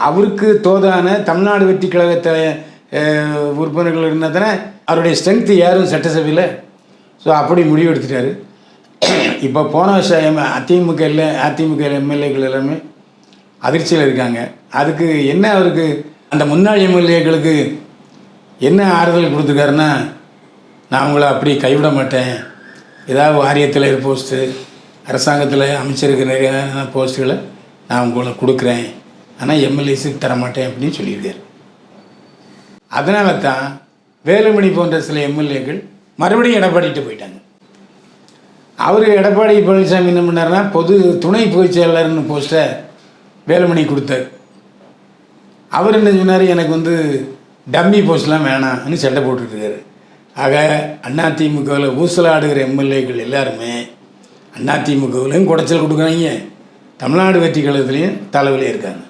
அவருக்கு தோதான தமிழ்நாடு வெற்றி கழகத்தை உறுப்பினர்கள் இருந்தால் தானே அவருடைய ஸ்ட்ரென்த்து யாரும் சட்டசபையில். ஸோ அப்படி முடிவு எடுத்துட்டார். இப்போ போன வருஷம் அதிமுக எம்எல்ஏக்கள் எல்லாமே அதிர்ச்சியில் இருக்காங்க. அதுக்கு என்ன அவருக்கு அந்த முன்னாள் எம்எல்ஏக்களுக்கு என்ன ஆறுதல் கொடுத்துருக்காருன்னா, நான் உங்களை அப்படி கைவிட மாட்டேன், ஏதாவது வாரியத்தில் போஸ்ட்டு அரசாங்கத்தில் அமைச்சருக்கு நிறைய போஸ்ட்டுகளை நான் உங்களுக்கு கொடுக்குறேன், ஆனால் எம்எல்ஏஸுக்கு தரமாட்டேன் அப்படின்னு சொல்லியிருக்காரு. அதனால தான் வேலுமணி போன்ற சில எம்எல்ஏக்கள் மறுபடியும் எடப்பாடிட்டு போயிட்டாங்க. அவர் எடப்பாடி பழனிசாமி என்ன பண்ணார்னா, துணை பொதுச் செயலாளர்னு போஸ்ட்டை வேலுமணி கொடுத்தார். அவர் என்ன சொன்னார், எனக்கு டம்மி போஸ்ட்லாம் வேணாம்னு சண்டை போட்டுருக்காரு. ஆக அதிமுகவில் ஊசலாடுகிற எம்எல்ஏக்கள் எல்லாருமே அதிமுகவிலையும் குடைச்சல் கொடுக்குறாங்க, தமிழ்நாடு வெற்றி கழகத்துலேயும் தலைவலியாக இருக்காங்க.